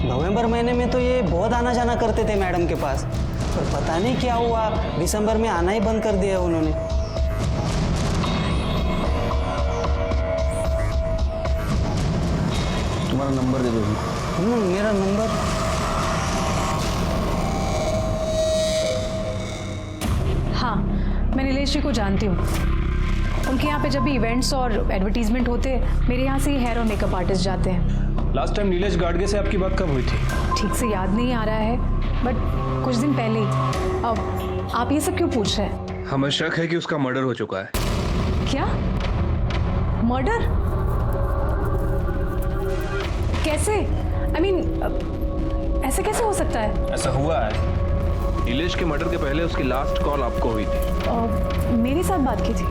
नवंबर महीने में तो ये बहुत आना जाना करते थे मैडम के पास, पर पता नहीं क्या हुआ, दिसंबर में आना ही बंद कर दिया उन्होंने। तुम्हारा नंबर दे दो। मेरा नंबर? हाँ, मैं नीलेश जी को जानती हूँ। उनके यहाँ पे जब भी इवेंट्स और एडवर्टीजमेंट होते हैं, मेरे यहाँ से ही हेयर और मेकअप आर्टिस्ट जाते हैं। लास्ट टाइम नीलेश गाडगे से आपकी बात कब हुई थी? ठीक से याद नहीं आ रहा है, बट कुछ दिन पहले ही। अब आप ये सब क्यों पूछ रहे हैं? हमें शक है कि उसका मर्डर हो चुका है। क्या? मर्डर? कैसे? I mean, ऐसे कैसे हो सकता है? ऐसा हुआ है। नीलेश के मर्डर के पहले उसकी लास्ट कॉल आपको हुई थी। मेरे साथ बात की थी?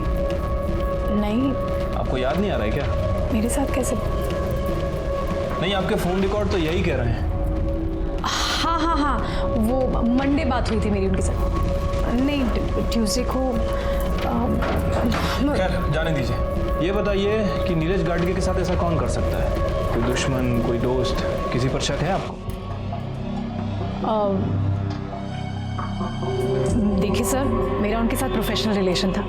नहीं। आपको याद नहीं आ रहा है क्या? मेरे साथ कैसे? नहीं, आपके फोन रिकॉर्ड तो यही कह रहे हैं। हाँ हाँ हाँ, वो मंडे बात हुई थी मेरी उनके साथ। नहीं, ट्यूसडे को। खैर, जाने दीजिए। ये बताइए कि नीलेश गाडगे के साथ ऐसा कौन कर सकता है? कोई दुश्मन, कोई दोस्त, किसी पर शक है आपको? देखिए सर, मेरा उनके साथ प्रोफेशनल रिलेशन था।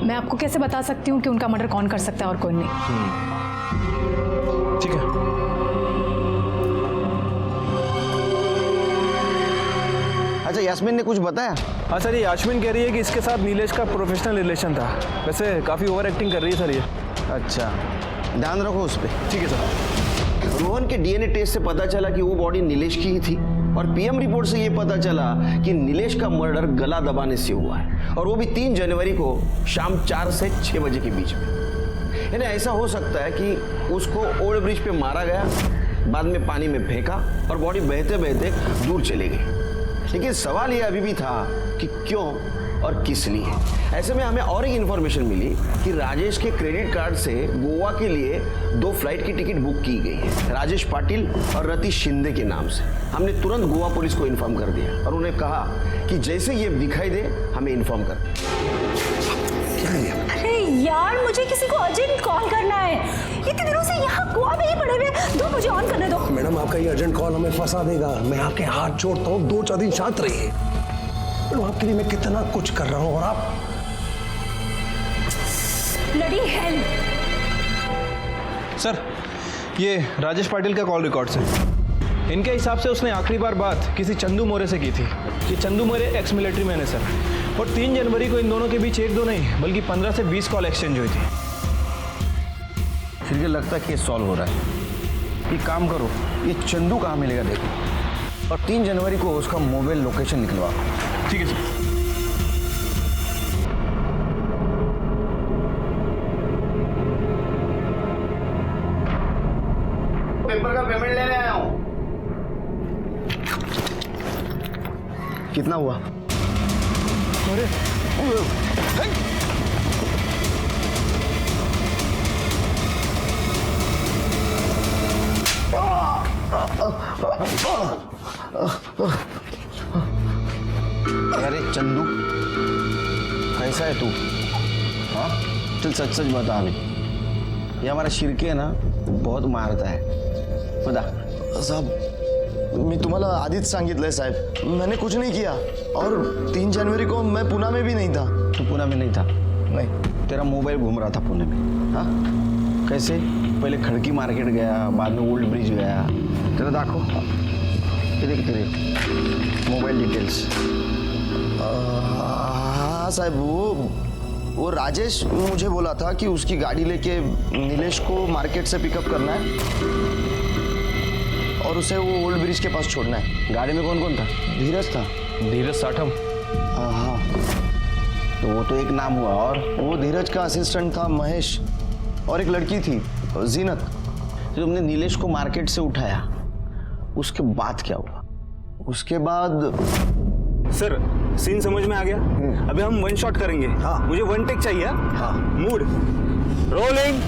मैं आपको कैसे बता सकती हूँ कि उनका मर्डर कौन कर सकता है और कौन नहीं। ठीक है। अच्छा, यास्मीन ने कुछ बताया? हाँ सर, ये यास्मीन कह रही है कि इसके साथ नीलेश का प्रोफेशनल रिलेशन था। वैसे काफ़ी ओवर एक्टिंग कर रही है सर ये। अच्छा, ध्यान रखो उस पर। ठीक है सर। रोहन के डीएनए टेस्ट से पता चला कि वो बॉडी नीलेश की ही थी, और पीएम रिपोर्ट से ये पता चला कि नीलेश का मर्डर गला दबाने से हुआ है, और वो भी 3 जनवरी को शाम 4 से 6 बजे के बीच में। यानी ऐसा हो सकता है कि उसको ओल्ड ब्रिज पे मारा गया, बाद में पानी में फेंका और बॉडी बहते बहते दूर चली गई। लेकिन सवाल ये अभी भी था कि क्यों और किस लिए। ऐसे में हमें और एक इन्फॉर्मेशन मिली कि राजेश के क्रेडिट कार्ड से गोवा के लिए 2 फ्लाइट की टिकट बुक की गई है, राजेश पाटिल और रतीश शिंदे के नाम से। हमने तुरंत गोवा पुलिस को इन्फॉर्म कर दिया और उन्हें कहा कि जैसे ये दिखाई दे हमें इन्फॉर्म कर। अरे यार, मुझे किसी को अर्जेंट कॉल करना है। इतने दिनों से यहाँ गोवा में ही पड़े हुए। दो, मुझे ऑन करने दो। मैडम, आपका ये अर्जेंट कॉल हमें फंसा देगा। मैं आपके हाथ जोड़ता हूँ, 2-4 दिन शांत रहिए। मैडम, आपके लिए मैं कितना कुछ कर रहा हूँ और आप ब्लडी हेल। सर, ये राजेश पाटिल का कॉल रिकॉर्ड से। इनके हिसाब से उसने आखिरी बार बात किसी चंदू मोरे से की थी। ये चंदू मोरे एक्स मिलिट्री मैन है सर, और 3 जनवरी को इन दोनों के बीच 1-2 नहीं बल्कि 15 से 20 कॉल एक्सचेंज हुई थी। फिर ये लगता है केस सॉल्व हो रहा है। एक काम करो, ये चंदू कहाँ मिलेगा देखो, और 3 जनवरी को उसका मोबाइल लोकेशन निकलवा। ठीक है सर। पेपर का पेमेंट लेने आया हूँ। कितना हुआ? अरे अरे चंदू, कैसा है तू? हाँ, चल सच सच बता। अभी ये हमारा शिरके है ना, बहुत मारता है। बता साहब, मी तुम्हाला आधीच सांगितलंय साहेब, मैंने कुछ नहीं किया, और 3 जनवरी को मैं पुणे में भी नहीं था। तू पुणे में नहीं था? नहीं। तेरा मोबाइल घूम रहा था पुणे में? हाँ, कैसे? पहले खड़की मार्केट गया, बाद में ओल्ड ब्रिज गया। तेरा दाखो, ये देख तेरे मोबाइल डिटेल्स। हाँ साहब, वो राजेश मुझे बोला था कि उसकी गाड़ी लेके नीलेश को मार्केट से पिकअप करना है और उसे वो ओल्ड ब्रिज के पास छोड़ना है। गाड़ी में कौन कौन था? धीरज था। धीरज साठम? हाँ, तो वो तो एक नाम हुआ। और वो धीरज का असिस्टेंट था महेश, और एक लड़की थी जीनत। जो तुमने नीलेश को मार्केट से उठाया, उसके बाद क्या हुआ? उसके बाद सर, सीन समझ में आ गया। अभी हम 1 शॉट करेंगे। हाँ। मुझे 1 टेक चाहिए। हाँ। Mood, rolling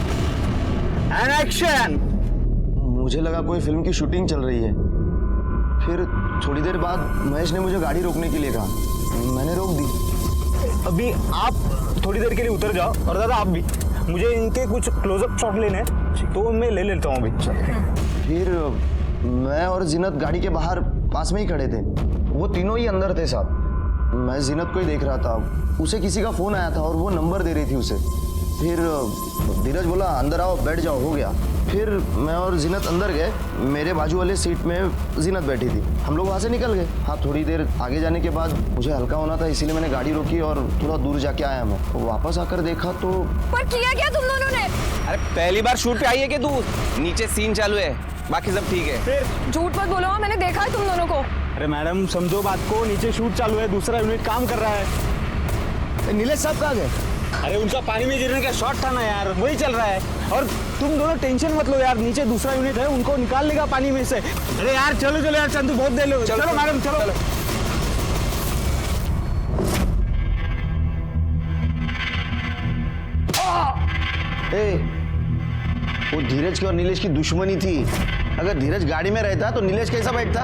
and action. मुझे लगा कोई फिल्म की शूटिंग चल रही है, फिर थोड़ी देर बाद महेश ने मुझे गाड़ी रोकने के लिए कहा, मैंने रोक दी। अभी आप थोड़ी देर के लिए उतर जाओ, और दादा आप भी, मुझे इनके कुछ क्लोजअप शॉट लेने हैं तो मैं ले लेता हूँ अभी। फिर मैं और जीनत गाड़ी के बाहर पास में ही खड़े थे, वो तीनों ही अंदर थे साहब। मैं जीनत को ही देख रहा था, उसे किसी का फोन आया था और वो नंबर दे रही थी उसे। फिर धीरज बोला अंदर आओ बैठ जाओ, हो गया। फिर मैं और जीनत अंदर गए, मेरे बाजू वाले सीट में जीनत बैठी थी, हम लोग वहाँ से निकल गए। हाँ थोड़ी देर आगे जाने के बाद मुझे हल्का होना था, इसीलिए मैंने गाड़ी रोकी और थोड़ा दूर जाके आया मैं। वापस आकर देखा तो पर किया क्या तुम दोनों ने? अरे पहली बार शूट पे आई है कि तू? नीचे सीन चालू है, बाकी सब ठीक है। फिर झूठ मत बोलो, मैंने देखा है तुम दोनों को। अरे मैडम समझो बात को, नीचे शूट चालू है, दूसरा यूनिट काम कर रहा है। नीलेश साहब कहाँ गए? अरे उनका पानी में गिरने का शॉट था ना यार, वही चल रहा है। और तुम दोनों टेंशन मत लो यार, नीचे दूसरा यूनिट है, उनको निकाल लेगा पानी में से। अरे यार चलो चलो यार, चंदू बहुत देर लो। चलो मैडम चलो। वो धीरज की और नीलेश की दुश्मनी थी। अगर धीरज गाड़ी में रहता तो नीलेश कैसा बैठता?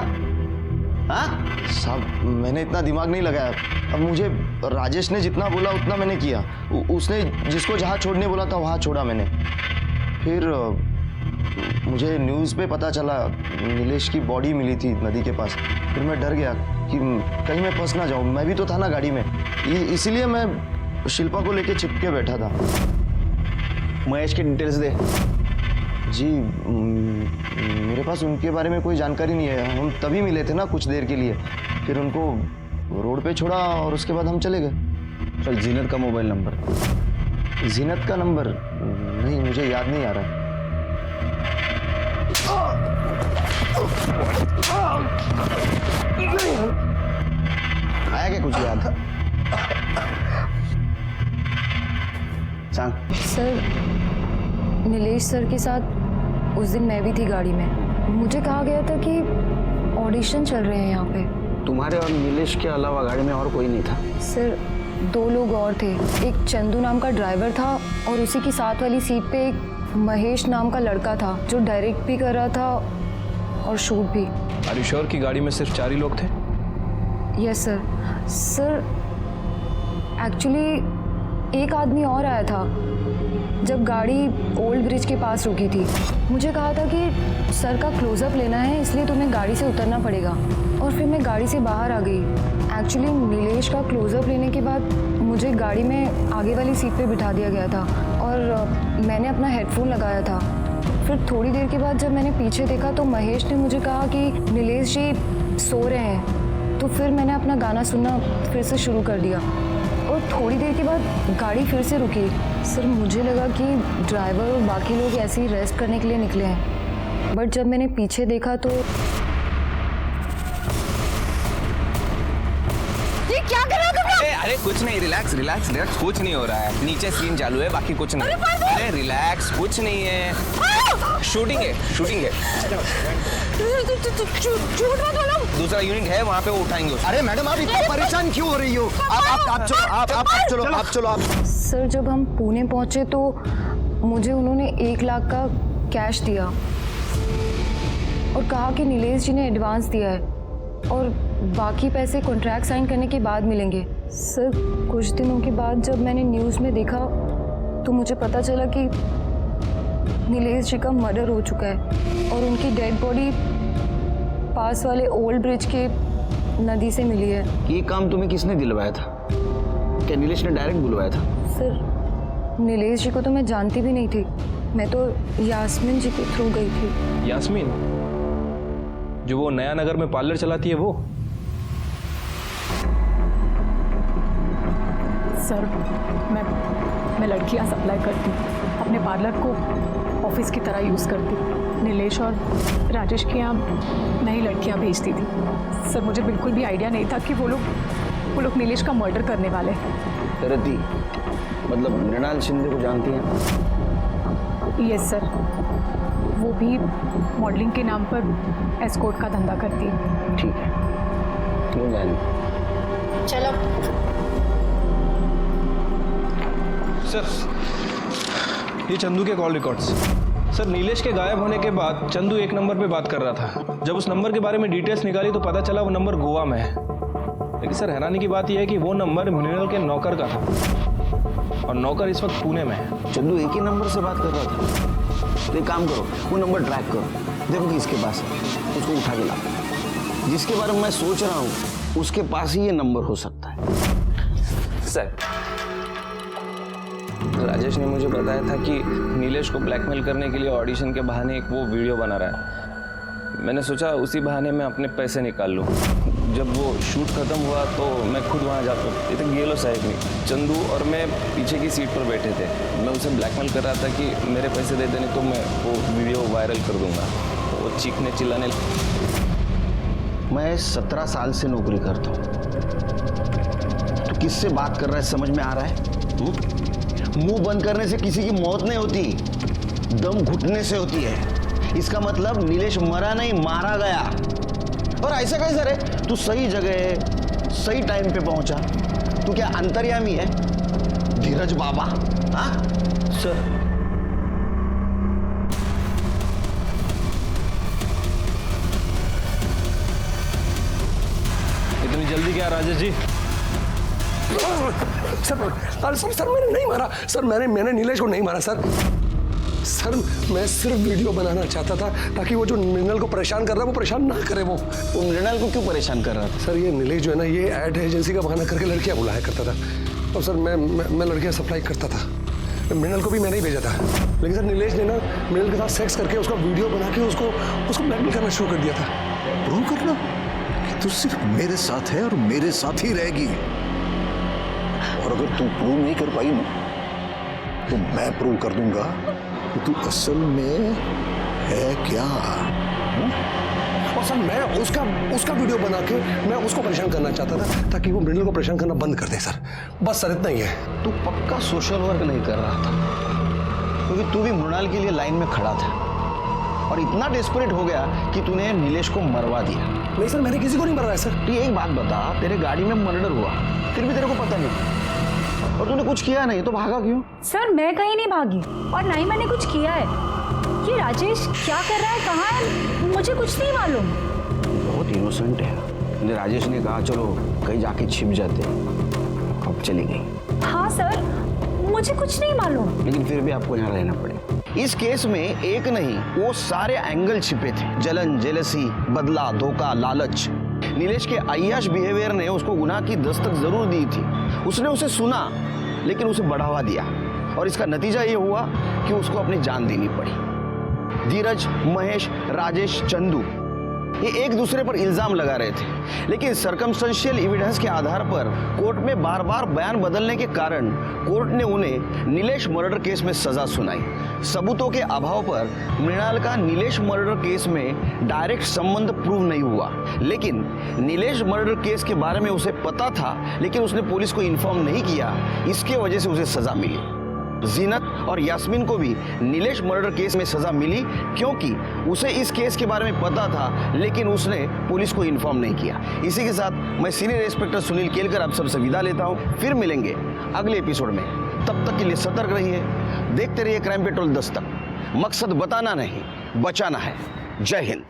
हाँ साहब मैंने इतना दिमाग नहीं लगाया। अब मुझे राजेश ने जितना बोला उतना मैंने किया। उसने जिसको जहाँ छोड़ने बोला था वहाँ छोड़ा मैंने। फिर मुझे न्यूज़ पे पता चला नीलेश की बॉडी मिली थी नदी के पास। फिर मैं डर गया कि कहीं मैं फंस ना जाऊँ, मैं भी तो था ना गाड़ी में, इसीलिए मैं शिल्पा को लेके चिपके बैठा था। महेश की डिटेल्स दे। जी मेरे पास उनके बारे में कोई जानकारी नहीं है, हम तभी मिले थे ना कुछ देर के लिए। फिर उनको रोड पे छोड़ा और उसके बाद हम चले गए। चल जीनत का मोबाइल नंबर। जीनत का नंबर नहीं, मुझे याद नहीं आ रहा। आया क्या कुछ याद? सांग। सर नीलेश सर के साथ उस दिन मैं भी थी गाड़ी में। मुझे कहा गया था कि ऑडिशन चल रहे हैं यहाँ पे। तुम्हारे और नीलेश के अलावा गाड़ी में और कोई नहीं था? सर 2 लोग और थे, एक चंदू नाम का ड्राइवर था और उसी की साथ वाली सीट पे एक महेश नाम का लड़का था जो डायरेक्ट भी कर रहा था और शूट भी। आर यू श्योर कि गाड़ी में सिर्फ 4 ही लोग थे? Yes sir. सर एक्चुअली एक आदमी और आया था जब गाड़ी ओल्ड ब्रिज के पास रुकी थी। मुझे कहा था कि सर का क्लोजअप लेना है, इसलिए तुम्हें गाड़ी से उतरना पड़ेगा, और फिर मैं गाड़ी से बाहर आ गई। एक्चुअली नीलेश का क्लोजअप लेने के बाद मुझे गाड़ी में आगे वाली सीट पे बिठा दिया गया था और मैंने अपना हेडफोन लगाया था। फिर थोड़ी देर के बाद जब मैंने पीछे देखा तो महेश ने मुझे कहा कि नीलेश जी सो रहे हैं, तो फिर मैंने अपना गाना सुनना फिर से शुरू कर दिया और थोड़ी देर के बाद गाड़ी फिर से रुकी। सर मुझे लगा कि ड्राइवर और बाकी लोग ऐसे ही रेस्ट करने के लिए निकले हैं, बट जब मैंने पीछे देखा तो ये क्या कर रहे हो तुम लोग? अरे कुछ नहीं, रिलैक्स रिलैक्स रिलैक्स, कुछ नहीं हो रहा है। नीचे सीन चालू है, बाकी कुछ नहीं। अरे रिलैक्स, कुछ नहीं है। शूटिंग है, शूटिंग है। झूठ मत बोलो। दूसरा यूनिट है वहाँ पे, वो उठाएंगे उसको। अरे मैडम आप इतना परेशान क्यों हो रही हो? आप चलो। सर जब हम पुणे पहुंचे तो मुझे उन्होंने 1 लाख का कैश दिया और कहा कि नीलेश जी ने एडवांस दिया है और बाकी पैसे कॉन्ट्रैक्ट साइन करने के बाद मिलेंगे। सर कुछ दिनों के बाद जब मैंने न्यूज़ में देखा तो मुझे पता चला कि नीलेश जी का मर्डर हो चुका है और उनकी डेड बॉडी पास वाले ओल्ड ब्रिज के नदी से मिली है। ये काम तुम्हें किसने दिलवाया था? क्या नीलेश ने डायरेक्ट बुलवाया था? सर नीलेश जी को तो मैं जानती भी नहीं थी, मैं तो यास्मीन जी के थ्रू गई थी। यास्मीन जो वो नया नगर में पार्लर चलाती है वो? सर मैं लड़कियां सप्लाई करती, अपने पार्लर को ऑफिस की तरह यूज़ करती। नीलेश और राजेश के यहाँ नई लड़कियां भेजती थी। सर मुझे बिल्कुल भी आइडिया नहीं था कि वो लोग नीलेश का मर्डर करने वाले हैं। रति मतलब मृणाल शिंदे को जानती हैं? यस सर, वो भी मॉडलिंग के नाम पर एस्कॉर्ट का धंधा करती है। ठीक है, क्यों जाने। चलो सर ये चंदू के कॉल रिकॉर्ड्स। सर नीलेश के गायब होने के बाद चंदू एक नंबर पे बात कर रहा था। जब उस नंबर के बारे में डिटेल्स निकाली तो पता चला वो नंबर गोवा में है। लेकिन सर हैरानी की बात यह है कि वो नंबर मृणाल के नौकर का था और नौकर इस वक्त पुणे में है। चंदू एक ही नंबर से बात कर रहा था। तो एक काम करो, वो नंबर ट्रैक करो, देखो कि इसके पास है, उसको उठा के लाओ। जिसके बारे में मैं सोच रहा हूँ उसके पास ही ये नंबर हो सकता है। सर, राजेश ने मुझे बताया था कि नीलेश को ब्लैकमेल करने के लिए ऑडिशन के बहाने एक वो वीडियो बना रहा है। मैंने सोचा उसी बहाने मैं अपने पैसे निकाल लूँ। जब वो शूट खत्म हुआ तो मैं खुद वहाँ जाकर इतने गेलो साहब नहीं, चंदू और मैं पीछे की सीट पर बैठे थे। मैं उसे ब्लैकमेल कर रहा था कि मेरे पैसे दे देने तो मैं वो वीडियो वायरल कर दूंगा। तो वो चीखने चिल्लाने। मैं 17 साल से नौकरी करता हूँ। तो किससे बात कर रहा है समझ में आ रहा है? मुंह बंद करने से किसी की मौत नहीं होती, दम घुटने से होती है। इसका मतलब नीलेश मरा नहीं, मारा गया। और ऐसा कैसे रे? तू सही जगह सही टाइम पे पहुंचा। तू क्या अंतर्यामी है? धीरज बाबा? हाँ सर, इतनी जल्दी क्या राजेश जी? सर मैंने नहीं मारा सर, मैंने नीलेश को नहीं मारा सर। सर मैं सिर्फ वीडियो बनाना चाहता था ताकि वो जो मृणाल को परेशान कर रहा है वो परेशान ना करे। वो मृणाल को क्यों परेशान कर रहा था? सर ये नीलेश जो है ना, ये एड एजेंसी का बहाना करके लड़कियां बुलाया करता था। और सर मैं लड़कियां सप्लाई करता था। मृणाल को भी मैंने ही भेजा था। लेकिन सर नीलेश ने ना मृणाल के साथ सेक्स करके उसका वीडियो बना के उसको ब्लैकमेल करना शुरू कर दिया था। प्रूव करना कि तू सिर्फ मेरे साथ है और मेरे साथ ही रहेगी। और अगर तू प्रूव नहीं कर पाई ना तो मैं प्रूव कर दूंगा कि तू असल में है क्या। और सर मैं उसका वीडियो बना के मैं उसको परेशान करना चाहता था ताकि वो मृणाल को परेशान करना बंद कर दे सर। बस सर इतना ही है। तू पक्का सोशल वर्क नहीं कर रहा था, क्योंकि तू भी मृणाल के लिए लाइन में खड़ा था और इतना डेस्परेट हो गया कि तूने नीलेश को मरवा दिया। नहीं सर, मैंने किसी को नहीं मरवाया सर। तू एक बात बता, तेरे गाड़ी में मर्डर हुआ फिर भी तेरे को पता नहीं और तूने कुछ किया नहीं, तो भागा क्यों? सर मैं कहीं नहीं भागी और ना ही मैंने कुछ किया है। ये राजेश क्या कर रहा है, कहाँ है, मुझे कुछ नहीं मालूम। बहुत इनोसेंट है। राजेश ने कहा चलो कहीं जाके छिप जाते, अब चली गई। हाँ सर, मुझे कुछ नहीं मालूम। लेकिन फिर भी आपको यहाँ रहना पड़े। इस केस में एक नहीं वो सारे एंगल छिपे थे। जलन, जेलसी, बदला, धोखा, लालच। नीलेश के अय्याश बिहेवियर ने उसको गुनाह की दस्तक जरूर दी थी। उसने उसे सुना लेकिन उसे बढ़ावा दिया और इसका नतीजा ये हुआ कि उसको अपनी जान देनी पड़ी। धीरज, महेश, राजेश, चंदू ये एक दूसरे पर इल्जाम लगा रहे थे, लेकिन सर्कमस्टेंशियल एविडेंस के आधार पर कोर्ट में बार बार बयान बदलने के कारण कोर्ट ने उन्हें नीलेश मर्डर केस में सजा सुनाई। सबूतों के अभाव पर मृणाल का नीलेश मर्डर केस में डायरेक्ट संबंध प्रूव नहीं हुआ, लेकिन नीलेश मर्डर केस के बारे में उसे पता था लेकिन उसने पुलिस को इन्फॉर्म नहीं किया, इसके वजह से उसे सजा मिली। जीनत और यास्मीन को भी नीलेश मर्डर केस में सजा मिली क्योंकि उसे इस केस के बारे में पता था लेकिन उसने पुलिस को इन्फॉर्म नहीं किया। इसी के साथ मैं सीनियर इंस्पेक्टर सुनील केलकर आप सबसे विदा लेता हूं। फिर मिलेंगे अगले एपिसोड में। तब तक के लिए सतर्क रहिए, देखते रहिए क्राइम पेट्रोल दस्तक। मकसद बताना नहीं, बचाना है। जय हिंद।